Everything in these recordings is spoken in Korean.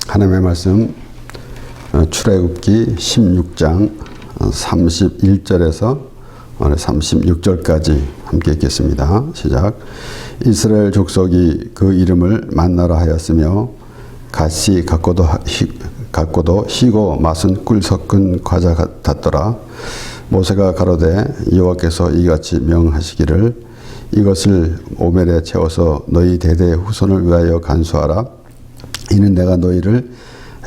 하나님의 말씀 출애굽기 16장 31절에서 36절까지 함께 읽겠습니다. 시작. 이스라엘 족속이 그 이름을 만나라 하였으며 갓이 같고도 희고 맛은 꿀 섞은 과자 같더라. 모세가 가로되 여호와께서 이같이 명하시기를 이것을 오멜에 채워서 너희 대대 후손을 위하여 간수하라. 이는 내가 너희를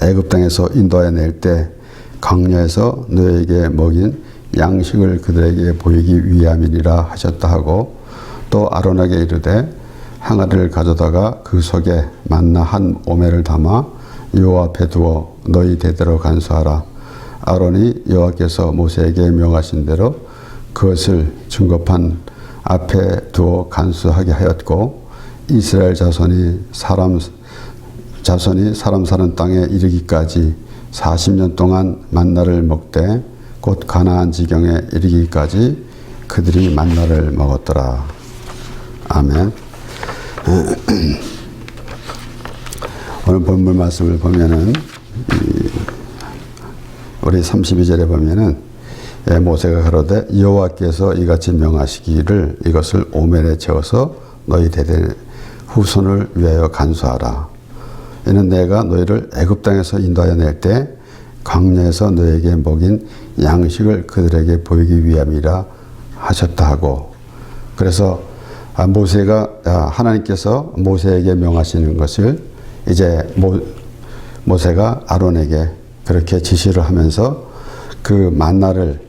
애굽 땅에서 인도하여 낼 때 광야에서 너희에게 먹인 양식을 그들에게 보이기 위함이니라 하셨다 하고, 또 아론에게 이르되 항아리를 가져다가 그 속에 만나 한 오멜을 담아 여호와 앞에 두어 너희 대대로 간수하라. 아론이 여호와께서 모세에게 명하신 대로 그것을 증거판 앞에 두어 간수하게 하였고, 이스라엘 자손이 사람 사는 땅에 이르기까지 40년 동안 만나를 먹되 곧 가나안 지경에 이르기까지 그들이 만나를 먹었더라. 아멘. 오늘 본문 말씀을 보면은 우리 32절에 보면은 모세가 가로되 여호와께서 이같이 명하시기를 이것을 오멜에 채워서 너희 대대 후손을 위하여 간수하라. 이는 내가 너희를 애굽 땅에서 인도하여 낼 때 광야에서 너희에게 먹인 양식을 그들에게 보이기 위함이라 하셨다 하고, 그래서 모세가 하나님께서 모세에게 명하시는 것을 이제 모세가 아론에게 그렇게 지시를 하면서 그 만나를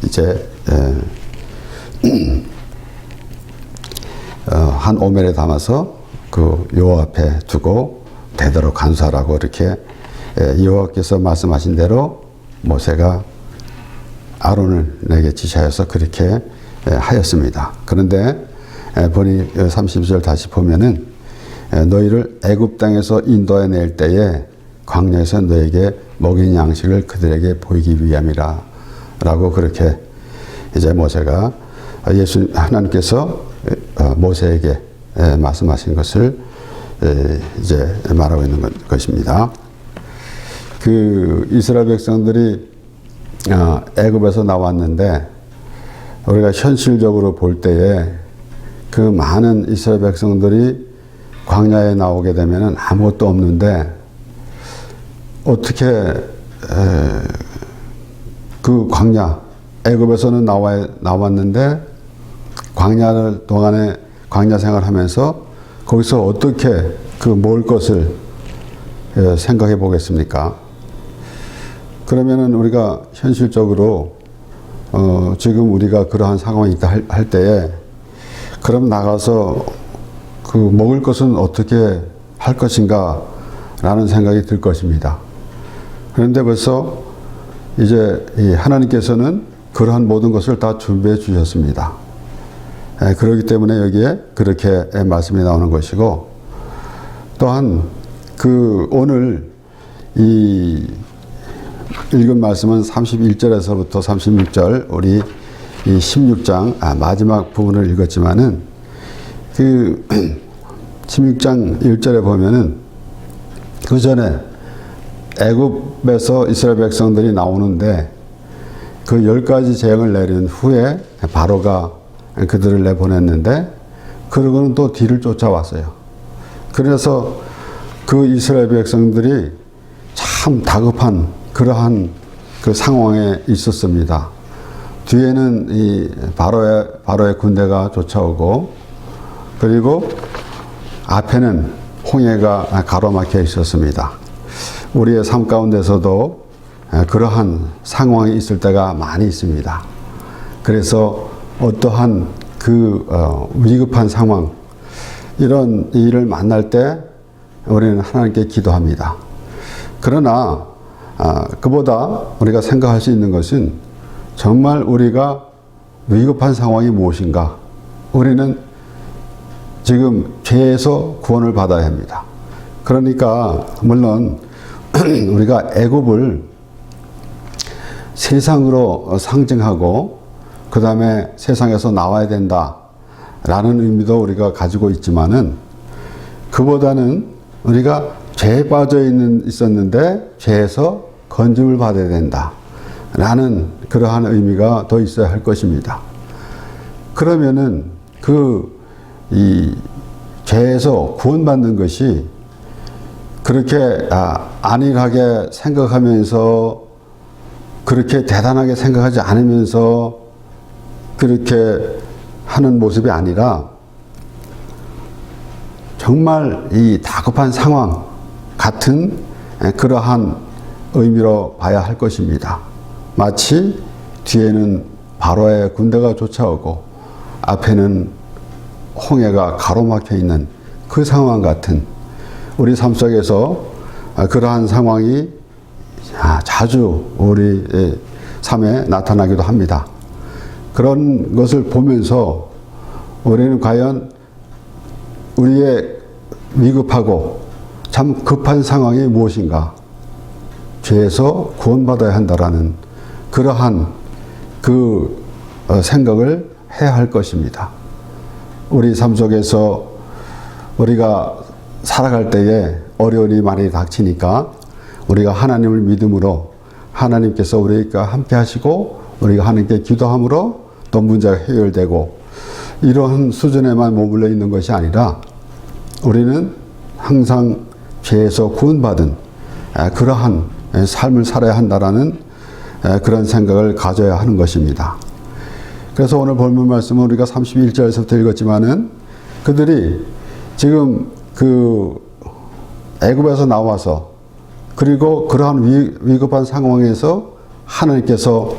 이제 한 오멜에 담아서 그 여호와 앞에 두고 대대로 간수하라고 이렇게 여호와께서 말씀하신 대로 모세가 아론에게 지시하여서 그렇게 하였습니다. 그런데 보니 30절 다시 보면은 너희를 애굽 땅에서 인도해 낼 때에 광야에서 너에게 먹인 양식을 그들에게 보이기 위함이라 라고 그렇게 이제 모세가 하나님께서 모세에게 말씀하신 것을 이제 말하고 있는 것입니다. 그 이스라엘 백성들이 애굽에서 나왔는데 우리가 현실적으로 볼 때에 그 많은 이스라엘 백성들이 광야에 나오게 되면은 아무것도 없는데 어떻게 그 광야 애굽에서는 나왔는데 광야 동안에 광야 생활하면서 거기서 어떻게 그 먹을 것을 생각해 보겠습니까? 그러면은 우리가 현실적으로 지금 우리가 그러한 상황이 있다 할 때에 그럼 나가서 그 먹을 것은 어떻게 할 것인가 라는 생각이 들 것입니다. 그런데 벌써 이제 하나님께서는 그러한 모든 것을 다 준비해 주셨습니다. 그렇기 때문에 여기에 그렇게 말씀이 나오는 것이고, 또한 그 오늘 이 읽은 말씀은 31절에서부터 36절 우리 이 16장 마지막 부분을 읽었지만은 그 16장 1절에 보면은 그 전에 애굽에서 이스라엘 백성들이 나오는데 그 10가지 재앙을 내린 후에 바로가 그들을 내보냈는데 그러고는 또 뒤를 쫓아왔어요. 그래서 그 이스라엘 백성들이 참 다급한 그러한 그 상황에 있었습니다. 뒤에는 이 바로의 군대가 쫓아오고, 그리고 앞에는 홍해가 가로막혀 있었습니다. 우리의 삶 가운데서도 그러한 상황이 있을 때가 많이 있습니다. 그래서 어떠한 그 위급한 상황, 이런 일을 만날 때 우리는 하나님께 기도합니다. 그러나 그보다 우리가 생각할 수 있는 것은 정말 우리가 위급한 상황이 무엇인가? 우리는 지금 죄에서 구원을 받아야 합니다. 그러니까 물론 우리가 애굽을 세상으로 상징하고 그 다음에 세상에서 나와야 된다라는 의미도 우리가 가지고 있지만은 그보다는 우리가 죄에 있었는데 죄에서 건짐을 받아야 된다 라는 그러한 의미가 더 있어야 할 것입니다. 그러면은 이 죄에서 구원받는 것이 그렇게 안일하게 생각하면서 그렇게 대단하게 생각하지 않으면서 그렇게 하는 모습이 아니라 정말 이 다급한 상황 같은 그러한 의미로 봐야 할 것입니다. 마치 뒤에는 바로의 군대가 쫓아오고 앞에는 홍해가 가로막혀 있는 그 상황 같은 우리 삶 속에서 그러한 상황이 자주 우리 삶에 나타나기도 합니다. 그런 것을 보면서 우리는 과연 우리의 위급하고 참 급한 상황이 무엇인가? 죄에서 구원받아야 한다라는 그러한 생각을 해야 할 것입니다. 우리 삶 속에서 우리가 살아갈 때에 어려움이 많이 닥치니까 우리가 하나님을 믿음으로 하나님께서 우리가 함께 하시고 우리가 하나님께 기도함으로 또 문제가 해결되고 이런 수준에만 머물러 있는 것이 아니라 우리는 항상 죄에서 구원받은 그러한 삶을 살아야 한다라는 그런 생각을 가져야 하는 것입니다. 그래서 오늘 본문 말씀은 우리가 31절에서부터 읽었지만은 그들이 지금 애굽에서 나와서 그리고 그러한 위급한 상황에서 하나님께서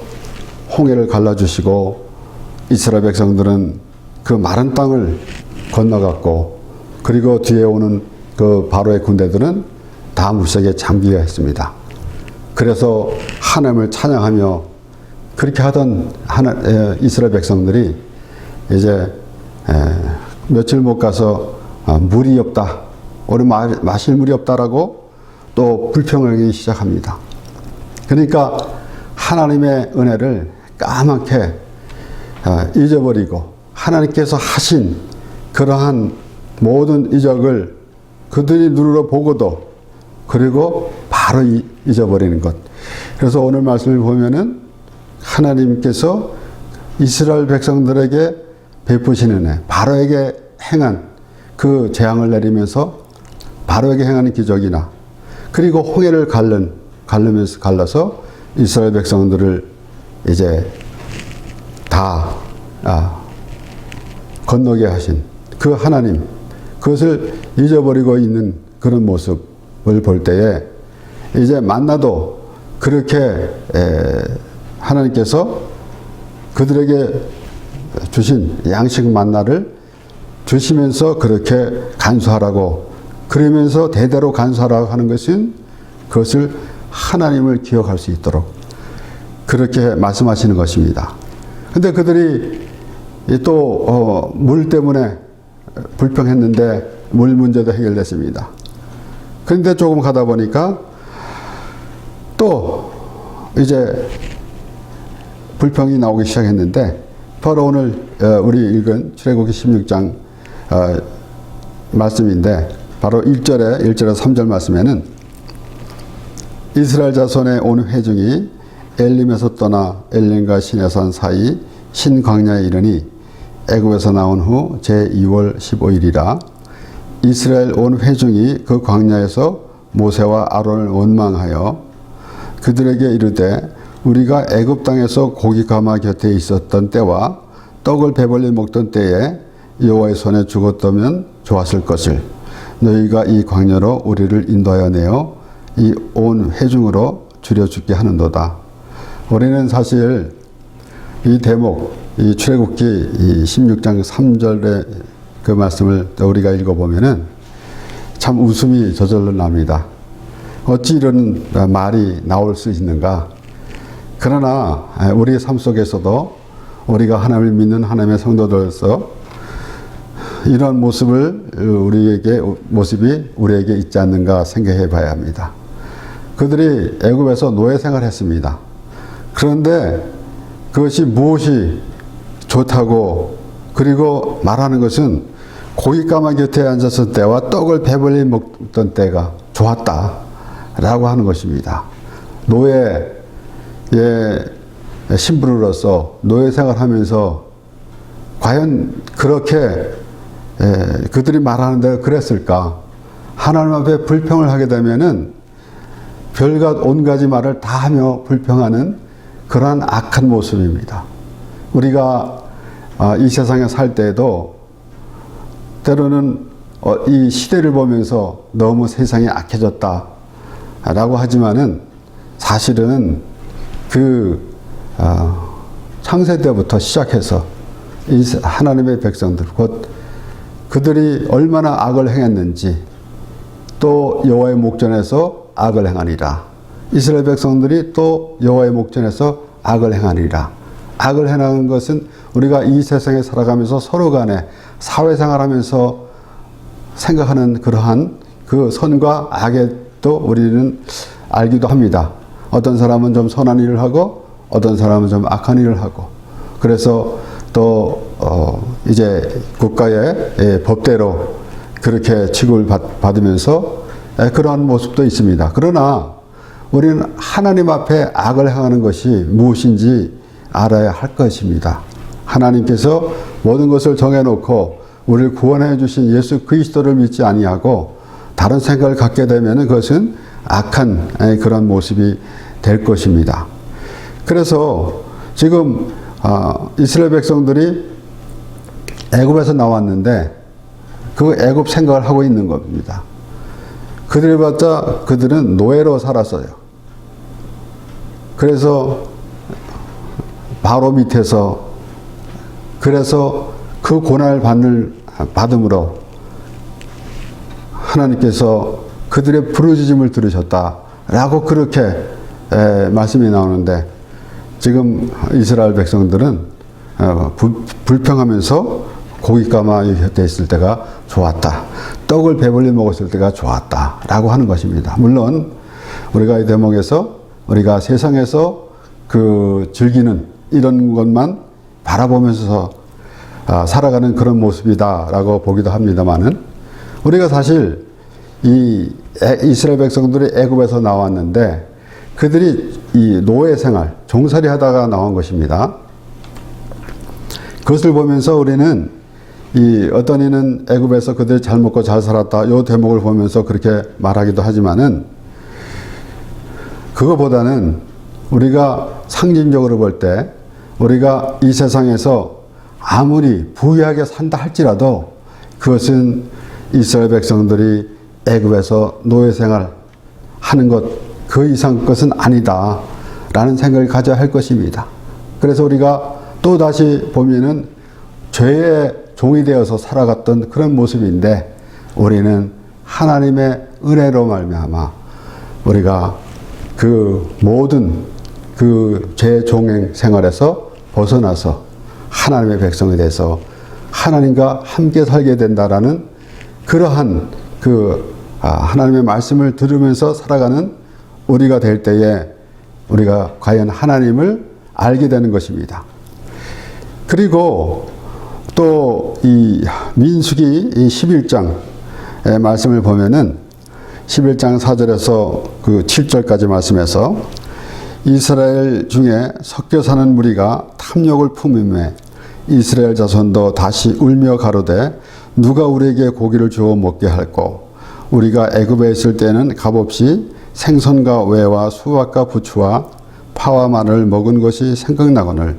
홍해를 갈라주시고 이스라엘 백성들은 그 마른 땅을 건너갔고 그리고 뒤에 오는 그 바로의 군대들은 다 물속에 잠기게 했습니다. 그래서 하나님을 찬양하며 그렇게 하던 이스라엘 백성들이 이제 며칠 못 가서 물이 없다, 우리 마실 물이 없다라고 또 불평하기 시작합니다. 그러니까 하나님의 은혜를 까맣게 잊어버리고 하나님께서 하신 그러한 모든 이적을 그들이 눈으로 보고도 그리고 바로 잊어버리는 것. 그래서 오늘 말씀을 보면은 하나님께서 이스라엘 백성들에게 베푸시는 은혜, 바로에게 행한 그 재앙을 내리면서 바로에게 행하는 기적이나 그리고 홍해를 갈라서 이스라엘 백성들을 이제 다 건너게 하신 그 하나님, 그것을 잊어버리고 있는 그런 모습을 볼 때에 이제 만나도 그렇게 하나님께서 그들에게 주신 양식 만나를 주시면서 그렇게 간수하라고, 그러면서 대대로 간수하라고 하는 것은 그것을 하나님을 기억할 수 있도록 그렇게 말씀하시는 것입니다. 근데 그들이 또 물 때문에 불평했는데 물 문제도 해결됐습니다. 그런데 조금 가다 보니까 또 이제 불평이 나오기 시작했는데 바로 오늘 우리 읽은 출애굽기 16장 말씀인데 바로 1절에서 3절 말씀에는 이스라엘 자손의 온 회중이 엘림에서 떠나 엘림과 시내산 사이 신광야에 이르니 애굽에서 나온 후 제2월 15일이라 이스라엘 온 회중이 그 광야에서 모세와 아론을 원망하여 그들에게 이르되 우리가 애굽 땅에서 고기 가마 곁에 있었던 때와 떡을 배불리 먹던 때에 여호와의 손에 죽었다면 좋았을 것을 너희가 이 광야로 우리를 인도하여 내어 이 온 회중으로 줄여 죽게 하는도다. 우리는 사실 이 대목, 이 출애굽기 이 16장 3절의 그 말씀을 우리가 읽어보면은 참 웃음이 저절로 납니다. 어찌 이런 말이 나올 수 있는가? 그러나 우리의 삶 속에서도 우리가 하나님을 믿는 하나님의 성도들로서 이런 모습이 우리에게 있지 않는가 생각해 봐야 합니다. 그들이 애굽에서 노예 생활을 했습니다. 그런데 그것이 무엇이 좋다고 그리고 말하는 것은 고깃가마 곁에 앉았을 때와 떡을 배불리 먹던 때가 좋았다라고 하는 것입니다. 노예의 신부로서 노예 생활하면서 과연 그렇게 그들이 말하는 대로 그랬을까? 하나님 앞에 불평을 하게 되면은 별것 온가지 말을 다 하며 불평하는 그러한 악한 모습입니다. 우리가 이 세상에 살 때에도 때로는 이 시대를 보면서 너무 세상이 악해졌다라고 하지만은 사실은 창세 때부터 시작해서 이 하나님의 백성들, 곧 그들이 얼마나 악을 행했는지, 또 여호와의 목전에서 악을 행하니라. 이스라엘 백성들이 또 여호와의 목전에서 악을 행하니라. 악을 행하는 것은 우리가 이 세상에 살아가면서 서로 간에 사회생활하면서 생각하는 그러한 그 선과 악에 또 우리는 알기도 합니다. 어떤 사람은 좀 선한 일을 하고 어떤 사람은 좀 악한 일을 하고, 그래서 또 이제 국가의 법대로 그렇게 취급을 받으면서 그러한 모습도 있습니다. 그러나 우리는 하나님 앞에 악을 행하는 것이 무엇인지 알아야 할 것입니다. 하나님께서 모든 것을 정해놓고 우리를 구원해 주신 예수 그리스도를 믿지 아니하고 다른 생각을 갖게 되면 그것은 악한 그런 모습이 될 것입니다. 그래서 지금 이스라엘 백성들이 애굽에서 나왔는데 그 애굽 생각을 하고 있는 겁니다. 그들이 봤자 그들은 노예로 살았어요. 그래서 바로 밑에서, 그래서 그 고난을 받음으로 하나님께서 그들의 부르짖음을 들으셨다라고 그렇게 말씀이 나오는데, 지금 이스라엘 백성들은 불평하면서 고깃가마에 곁에 있을 때가 좋았다, 떡을 배불리 먹었을 때가 좋았다 라고 하는 것입니다. 물론 우리가 이 대목에서 우리가 세상에서 즐기는 이런 것만 바라보면서 살아가는 그런 모습이다 라고 보기도 합니다만은, 우리가 사실 이 이스라엘 백성들이 애굽에서 나왔는데 그들이 이 노예 생활, 종살이 하다가 나온 것입니다. 그것을 보면서 우리는 어떤 이는 애굽에서 그들이 잘 먹고 잘 살았다, 이 대목을 보면서 그렇게 말하기도 하지만은, 그거보다는 우리가 상징적으로 볼 때 우리가 이 세상에서 아무리 부유하게 산다 할지라도 그것은 이스라엘 백성들이 애굽에서 노예 생활 하는 것 그 이상 것은 아니다 라는 생각을 가져야 할 것입니다. 그래서 우리가 또 다시 보면은 죄의 종이 되어서 살아갔던 그런 모습인데, 우리는 하나님의 은혜로 말미암아 우리가 그 모든 죄의 종행 생활에서 벗어나서 하나님의 백성이 돼서 하나님과 함께 살게 된다라는 그러한 하나님의 말씀을 들으면서 살아가는 우리가 될 때에 우리가 과연 하나님을 알게 되는 것입니다. 그리고 또 이 민수기 11장의 말씀을 보면은 11장 4절에서 7절까지 말씀에서, 이스라엘 중에 섞여 사는 무리가 탐욕을 품음에 이스라엘 자손도 다시 울며 가로되 누가 우리에게 고기를 주어 먹게 할꼬. 우리가 애굽에 있을 때는 값없이 생선과 외와 수확과 부추와 파와 마늘을 먹은 것이 생각나거늘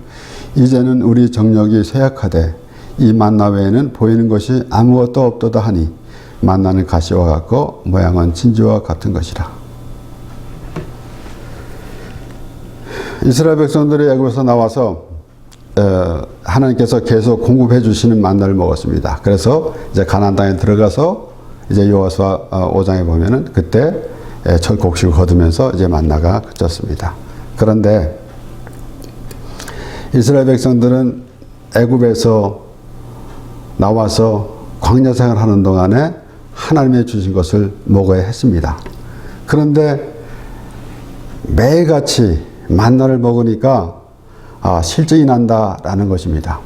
이제는 우리 정력이 쇠약하되 이 만나 외에는 보이는 것이 아무것도 없도다 하니 만나는 가시와 같고 모양은 진주와 같은 것이라. 이스라엘 백성들이 애굽에서 나와서 하나님께서 계속 공급해 주시는 만나를 먹었습니다. 그래서 이제 가나안 땅에 들어가서 이제 여호수아 5장에 보면은 그때 첫 곡식을 거두면서 이제 만나가 그쳤습니다. 그런데 이스라엘 백성들은 애굽에서 나와서 광야 생활하는 동안에 하나님의 주신 것을 먹어야 했습니다. 그런데 매일같이 만나를 먹으니까 실증이 난다라는 것입니다.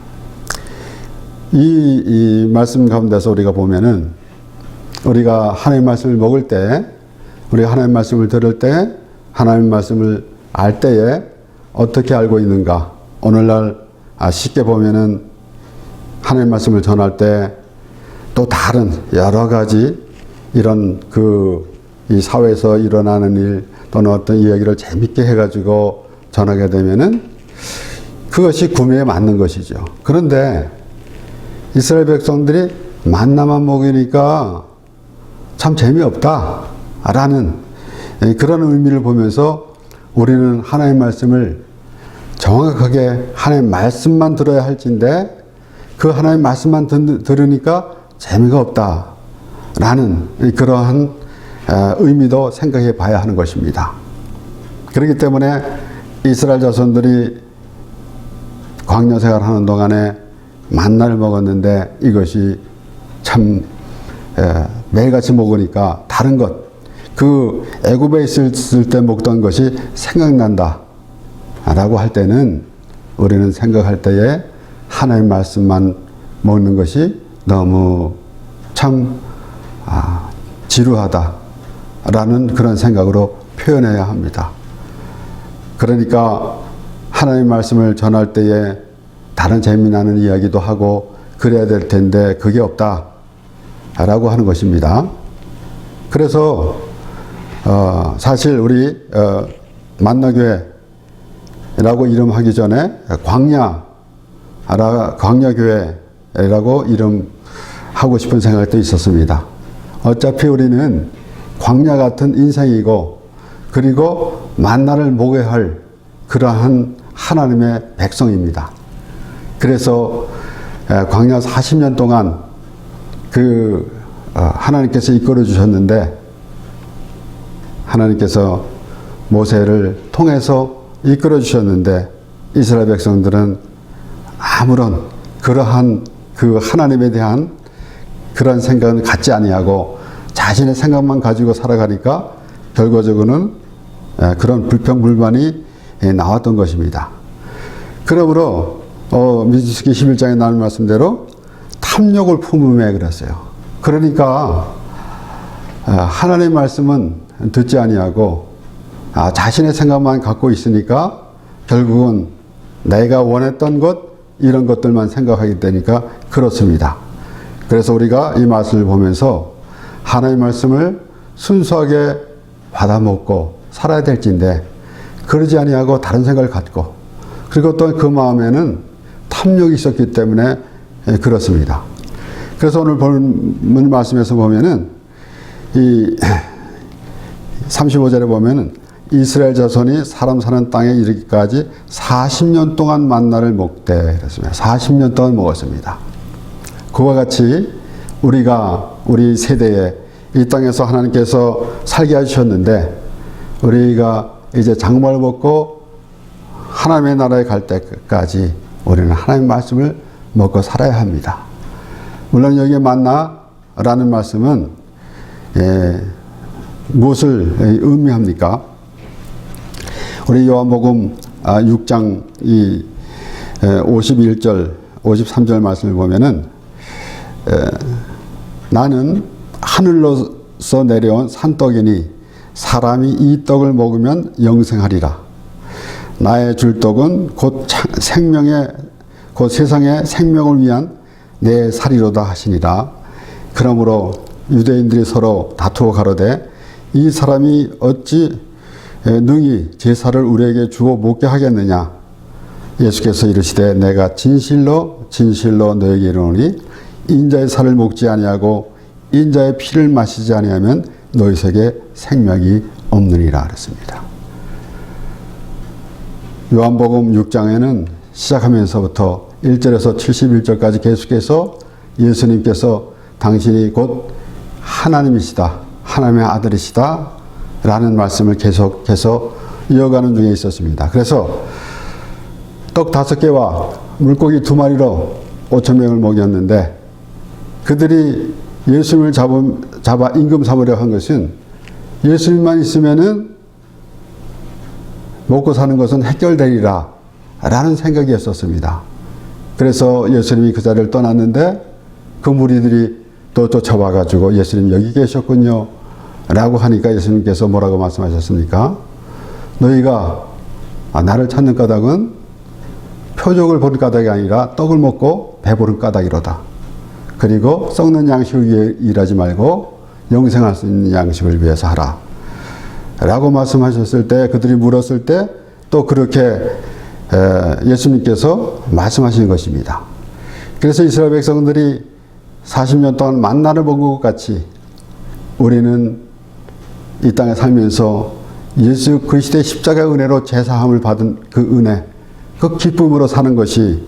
이 말씀 가운데서 우리가 보면은, 우리가 하나님의 말씀을 먹을 때 우리 하나님 말씀을 들을 때, 하나님 말씀을 알 때에 어떻게 알고 있는가? 오늘날 쉽게 보면은 하나님 말씀을 전할 때 또 다른 여러 가지 이런 이 사회에서 일어나는 일 또는 어떤 이야기를 재밌게 해가지고 전하게 되면은 그것이 구매에 맞는 것이죠. 그런데 이스라엘 백성들이 만나만 먹으니까 참 재미없다라는 그런 의미를 보면서 우리는 하나님 말씀을 정확하게 하나님 말씀만 들어야 할진데 그 하나님 말씀만 들으니까 재미가 없다라는 그러한 의미도 생각해 봐야 하는 것입니다. 그렇기 때문에 이스라엘 자손들이 광야 생활하는 동안에 만나를 먹었는데 이것이 참 매일같이 먹으니까 다른 것, 그 애굽에 있을 때 먹던 것이 생각난다 라고 할 때는 우리는 생각할 때에 하나님 말씀만 먹는 것이 너무 참 지루하다라는 그런 생각으로 표현해야 합니다. 그러니까 하나님 말씀을 전할 때에 다른 재미나는 이야기도 하고 그래야 될 텐데 그게 없다라고 하는 것입니다. 그래서 사실 우리 만나교회라고 이름하기 전에 광야교회라고 이름하고 싶은 생각도 있었습니다. 어차피 우리는 광야 같은 인생이고 그리고 만나를 먹어야 할 그러한 하나님의 백성입니다. 그래서 광야 40년 동안 하나님께서 이끌어 주셨는데 하나님께서 모세를 통해서 이끌어 주셨는데 이스라엘 백성들은 아무런 그러한 그 하나님에 대한 그런 생각은 갖지 아니하고 자신의 생각만 가지고 살아가니까 결과적으로는 그런 불평불만이 나왔던 것입니다. 그러므로 민수기 11장에 나온 말씀대로 탐욕을 품음에 그랬어요. 그러니까 하나님의 말씀은 듣지 아니하고 자신의 생각만 갖고 있으니까 결국은 내가 원했던 것 이런 것들만 생각하게 되니까 그렇습니다. 그래서 우리가 이 말씀을 보면서 하나님의 말씀을 순수하게 받아먹고 살아야 될진데 그러지 아니하고 다른 생각을 갖고 그리고 또 그 마음에는 탐욕이 있었기 때문에 그렇습니다. 그래서 오늘 본 말씀에서 보면은 이 35절에 보면은 이스라엘 자손이 사람 사는 땅에 이르기까지 40년 동안 만나를 먹되 그랬습니다. 40년 동안 먹었습니다. 그와 같이 우리 세대에 이 땅에서 하나님께서 살게 해주셨는데 우리가 이제 장막을 먹고 하나님의 나라에 갈 때까지 우리는 하나님의 말씀을 먹고 살아야 합니다. 물론 여기에 만나라는 말씀은 무엇을 의미합니까? 우리 요한복음 6장 51절 53절 말씀을 보면은 나는 하늘로서 내려온 산떡이니 사람이 이 떡을 먹으면 영생하리라. 나의 줄 떡은 곧 세상의 생명을 위한 내 살이로다 하시니라. 그러므로 유대인들이 서로 다투어 가로되 이 사람이 어찌 능히 제사를 우리에게 주어 먹게 하겠느냐. 예수께서 이르시되 내가 진실로 진실로 너에게 이르노니 인자의 살을 먹지 아니하고 인자의 피를 마시지 아니하면 너희 속에 생명이 없느니라 그랬습니다. 요한복음 6장에는 시작하면서부터 1절에서 71절까지 계속해서 예수님께서 당신이 곧 하나님이시다, 하나님의 아들이시다 라는 말씀을 계속해서 이어가는 중에 있었습니다. 그래서 떡 5개와 물고기 2마리로 5,000명을 먹였는데 그들이 예수님을 잡아 임금 삼으려 한 것은 예수님만 있으면은 먹고 사는 것은 해결되리라 라는 생각이었었습니다. 그래서 예수님이 그 자리를 떠났는데 그 무리들이 또 쫓아와 가지고 예수님 여기 계셨군요 라고 하니까 예수님께서 뭐라고 말씀하셨습니까? 너희가 나를 찾는 까닭은 표적을 보는 까닭이 아니라 떡을 먹고 배부른 까닭이로다. 그리고 썩는 양식을 위해 일하지 말고 영생할 수 있는 양식을 위해서 하라. 라고 말씀하셨을 때, 그들이 물었을 때 또 그렇게 예수님께서 말씀하신 것입니다. 그래서 이스라엘 백성들이 40년 동안 만나를 먹은 것 같이 우리는 이 땅에 살면서 예수 그리스도의 십자가 은혜로 제사함을 받은 그 은혜, 그 기쁨으로 사는 것이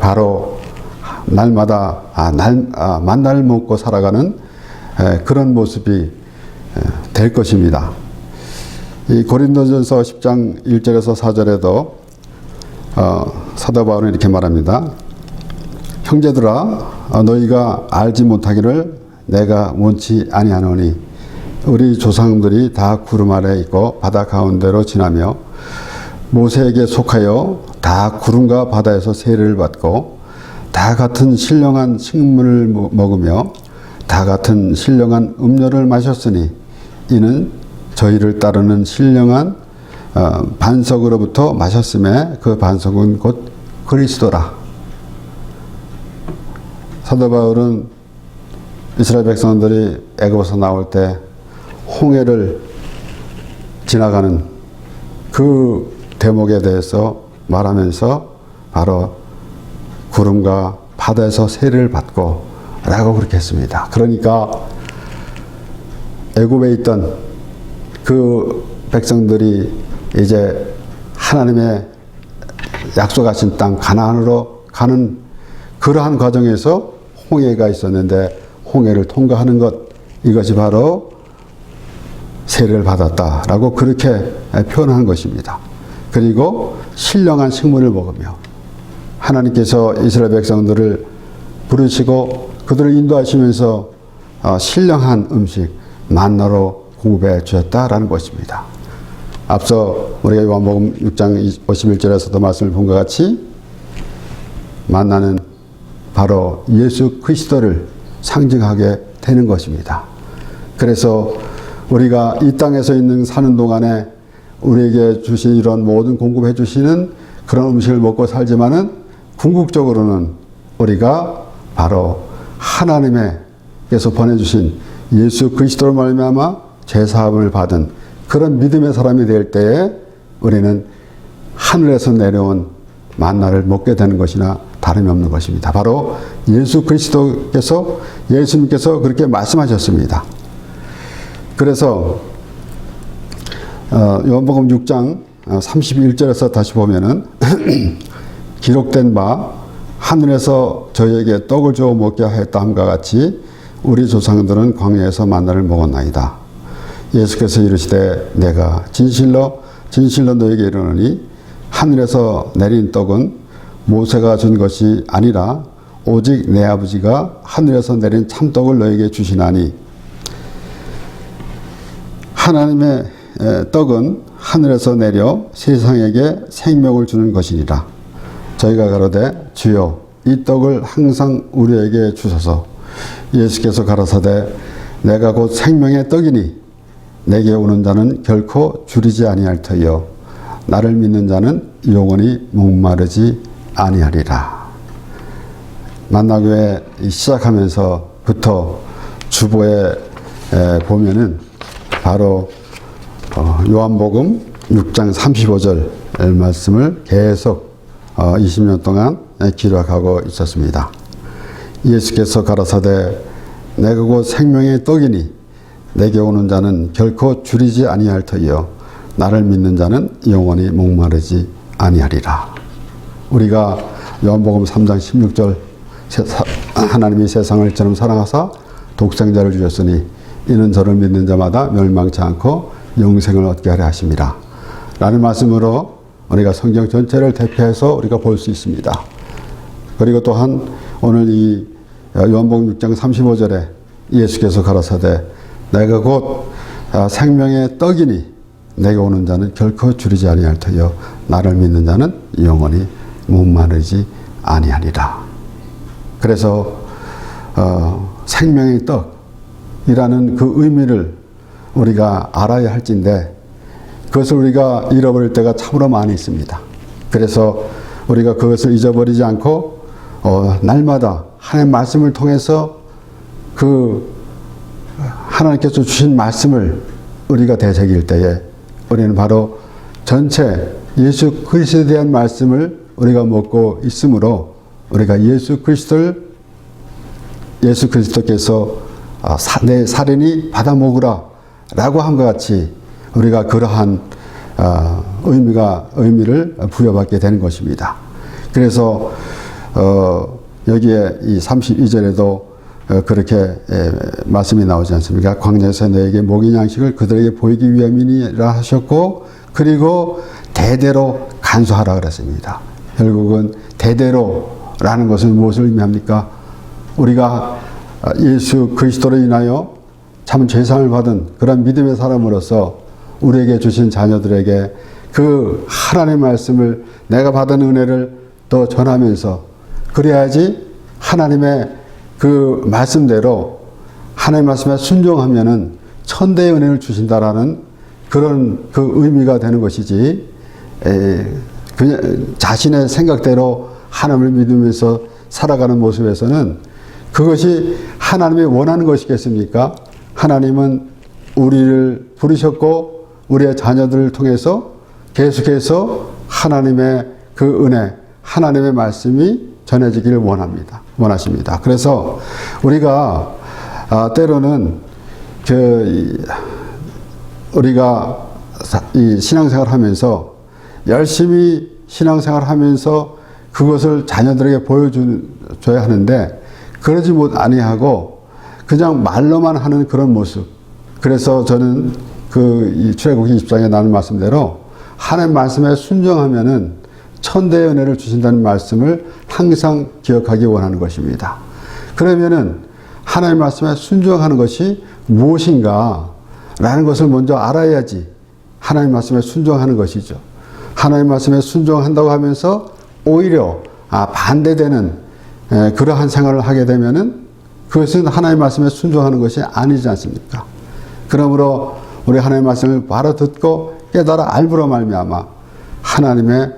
바로 날마다 만나를 먹고 살아가는 그런 모습이 될 것입니다. 이 고린도전서 10장 1절에서 4절에도 사도 바울은 이렇게 말합니다. 형제들아, 너희가 알지 못하기를 내가 원치 아니하노니 우리 조상들이 다 구름 아래 있고 바다 가운데로 지나며 모세에게 속하여 다 구름과 바다에서 세례를 받고 다 같은 신령한 식물을 먹으며 다 같은 신령한 음료를 마셨으니 이는 저희를 따르는 신령한 반석으로부터 마셨음에 그 반석은 곧 그리스도라. 사도 바울은 이스라엘 백성들이 애굽에서 나올 때 홍해를 지나가는 그 대목에 대해서 말하면서 바로 구름과 바다에서 세례를 받고 라고 그렇게 했습니다. 그러니까 애굽에 있던 그 백성들이 이제 하나님의 약속하신 땅 가나안으로 가는 그러한 과정에서 홍해가 있었는데 홍해를 통과하는 것, 이것이 바로 세례를 받았다라고 그렇게 표현한 것입니다. 그리고 신령한 식물을 먹으며 하나님께서 이스라엘 백성들을 부르시고 그들을 인도하시면서 신령한 음식 만나로 공급해 주셨다라는 것입니다. 앞서 우리가 요한복음 6장 51절에서도 말씀을 본 것 같이 만나는 바로 예수 그리스도를 상징하게 되는 것입니다. 그래서 우리가 이 땅에서 사는 동안에 우리에게 주신 이런 모든 공급해 주시는 그런 음식을 먹고 살지만은 궁극적으로는 우리가 바로 하나님께서 보내주신 예수 그리스도로 말미암아 죄사함을 받은 그런 믿음의 사람이 될 때에 우리는 하늘에서 내려온 만나를 먹게 되는 것이나 다름이 없는 것입니다. 바로 예수 그리스도께서 예수님께서 그렇게 말씀하셨습니다. 그래서 요한복음 6장 31절에서 다시 보면은 기록된 바 하늘에서 저희에게 떡을 주어 먹게 하였다 함과 같이 우리 조상들은 광야에서 만나를 먹었나이다. 예수께서 이르시되 내가 진실로 너에게 이르노니 하늘에서 내린 떡은 모세가 준 것이 아니라 오직 내 아버지가 하늘에서 내린 참떡을 너에게 주시나니 하나님의 떡은 하늘에서 내려 세상에게 생명을 주는 것이니라. 저희가 가로되 주여 이 떡을 항상 우리에게 주소서. 예수께서 가라사대 내가 곧 생명의 떡이니 내게 오는 자는 결코 줄이지 아니할 터이요 나를 믿는 자는 영원히 목마르지 아니하리라. 만나교회 시작하면서부터 주보에 보면은 바로 요한복음 6장 35절 말씀을 계속 20년 동안 기록하고 있었습니다. 예수께서 가라사대 내가 곧 생명의 떡이니 내게 오는 자는 결코 줄이지 아니할 터이요 나를 믿는 자는 영원히 목마르지 아니하리라. 우리가 요한복음 3장 16절 하나님이 세상을 이처럼 사랑하사 독생자를 주셨으니 이는 저를 믿는 자마다 멸망치 않고 영생을 얻게 하려 하심이라 라는 말씀으로 우리가 성경 전체를 대표해서 우리가 볼 수 있습니다. 그리고 또한 오늘 이 요한복음 6장 35절에 예수께서 가라사대 내가 곧 생명의 떡이니 내게 오는 자는 결코 줄이지 아니할 터이요 나를 믿는 자는 영원히 목마르지 아니하리라. 그래서 생명의 떡이라는 그 의미를 우리가 알아야 할진데 그것을 우리가 잃어버릴 때가 참으로 많이 있습니다. 그래서 우리가 그것을 잊어버리지 않고 날마다 하나님의 말씀을 통해서 그 하나님께서 주신 말씀을 우리가 되새길 때에 우리는 바로 전체 예수 그리스도에 대한 말씀을 우리가 먹고 있으므로 우리가 예수 그리스도께서 내 살인이 받아 먹으라 라고 한 것 같이 우리가 그러한 의미를 부여받게 되는 것입니다. 그래서 여기에 이 32절에도 그렇게 말씀이 나오지 않습니까? 광야에서 너에게 먹인 양식을 그들에게 보이기 위함이니라 하셨고, 그리고 대대로 간수하라 그랬습니다. 결국은 대대로라는 것은 무엇을 의미합니까? 우리가 예수 그리스도로 인하여 참 죄상을 받은 그런 믿음의 사람으로서 우리에게 주신 자녀들에게 그 하나님의 말씀을 내가 받은 은혜를 또 전하면서, 그래야지 하나님의 그 말씀대로 하나님의 말씀에 순종하면은 천대의 은혜를 주신다라는 그런 그 의미가 되는 것이지, 그냥 자신의 생각대로 하나님을 믿으면서 살아가는 모습에서는 그것이 하나님이 원하는 것이겠습니까? 하나님은 우리를 부르셨고 우리의 자녀들을 통해서 계속해서 하나님의 그 은혜, 하나님의 말씀이 전해지기를 원하십니다. 그래서 우리가 때로는 우리가 이 신앙생활 하면서 열심히 신앙생활 하면서 그것을 자녀들에게 보여줘야 하는데, 그러지 아니하고 그냥 말로만 하는 그런 모습. 그래서 저는 이 출애굽기 20장에 나눈 말씀대로 하나님 말씀에 순종하면은 천대의 은혜를 주신다는 말씀을 항상 기억하기 원하는 것입니다. 그러면은 하나님 말씀에 순종하는 것이 무엇인가 라는 것을 먼저 알아야지 하나님 말씀에 순종하는 것이죠. 하나님 말씀에 순종한다고 하면서 오히려 반대되는 그러한 생활을 하게 되면은 그것은 하나님 말씀에 순종하는 것이 아니지 않습니까? 그러므로 우리 하나님 말씀을 바로 듣고 깨달아 알므로 말미암아 하나님의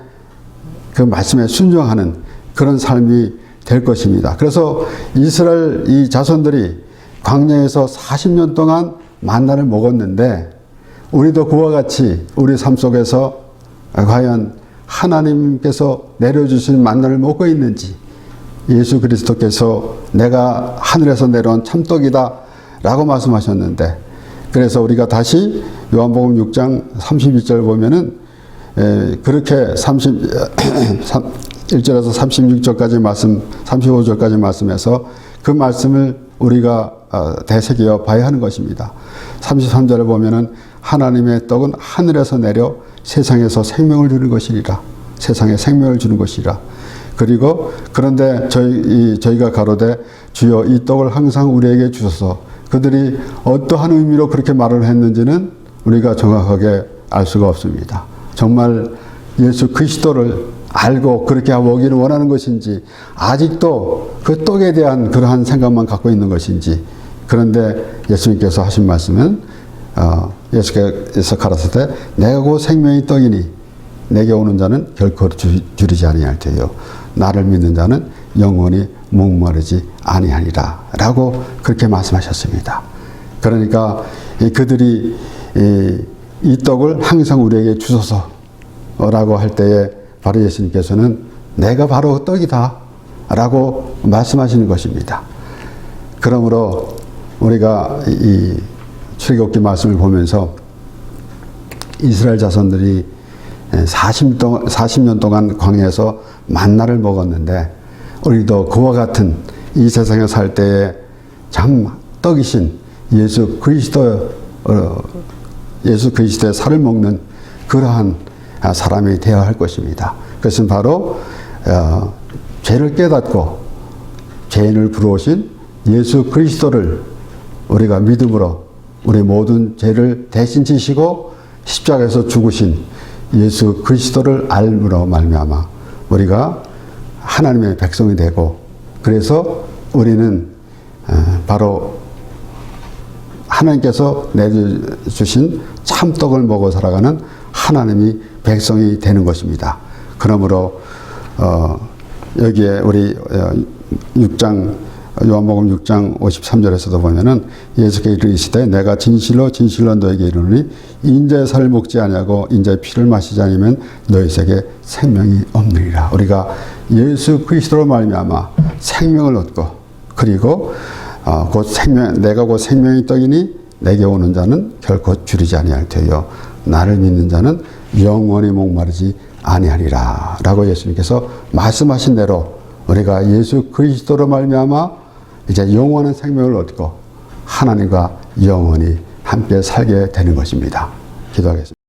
그 말씀에 순종하는 그런 삶이 될 것입니다. 그래서 이스라엘 이 자손들이 광야에서 40년 동안 만나를 먹었는데, 우리도 그와 같이 우리 삶 속에서 과연 하나님께서 내려주신 만나를 먹고 있는지, 예수 그리스도께서 내가 하늘에서 내려온 참떡이다 라고 말씀하셨는데, 그래서 우리가 다시 요한복음 6장 32절 보면은 그렇게 1절에서 36절까지 말씀, 35절까지 말씀해서 그 말씀을 우리가 되새겨 봐야 하는 것입니다. 33절을 보면은 하나님의 떡은 하늘에서 내려 세상에서 생명을 주는 것이리라. 세상에 생명을 주는 것이라. 그리고 그런데 저희가 가로되 주여 이 떡을 항상 우리에게 주소서. 그들이 어떠한 의미로 그렇게 말을 했는지는 우리가 정확하게 알 수가 없습니다. 정말 예수 그리스도를 알고 그렇게 먹이를 원하는 것인지, 아직도 그 떡에 대한 그러한 생각만 갖고 있는 것인지. 그런데 예수님께서 하신 말씀은 예수께서 가라사대 내가 곧 생명의 떡이니 내게 오는 자는 결코 줄이지 아니할 테요 나를 믿는 자는 영원히 목마르지 아니하니라 라고 그렇게 말씀하셨습니다. 그러니까 그들이 이 떡을 항상 우리에게 주소서 라고 할 때에 바로 예수님께서는 내가 바로 떡이다 라고 말씀하시는 것입니다. 그러므로 우리가 이 출애굽기 말씀을 보면서 이스라엘 자손들이 40년 동안 광야에서 만나를 먹었는데, 우리도 그와 같은 이 세상에 살 때에 참 떡이신 예수 그리스도의 살을 먹는 그러한 사람이 되어야 할 것입니다. 그것은 바로 죄를 깨닫고 죄인을 부르신 예수 그리스도를 우리가 믿음으로 우리 모든 죄를 대신 지시고 십자가에서 죽으신 예수 그리스도를 알므로 말미암아 우리가 하나님의 백성이 되고, 그래서 우리는 바로 하나님께서 내주신 참떡을 먹어 살아가는 하나님이 백성이 되는 것입니다. 그러므로 여기에 우리 6장 요한복음 6장 53절에서도 보면은 예수께서 이르시되 내가 진실로 진실로 너에게 이르노니 인자의 살을 먹지 아니하고 인자의 피를 마시지 않으면 너희 속에 생명이 없느니라. 우리가 예수 그리스도로 말미암아 생명을 얻고 그리고 곧 생명 내가 곧 생명의 떡이니 내게 오는 자는 결코 줄이지 아니할 테요 나를 믿는 자는 영원히 목마르지 아니하리라 라고 예수님께서 말씀하신 대로 우리가 예수 그리스도로 말미암아 이제 영원한 생명을 얻고 하나님과 영원히 함께 살게 되는 것입니다. 기도하겠습니다.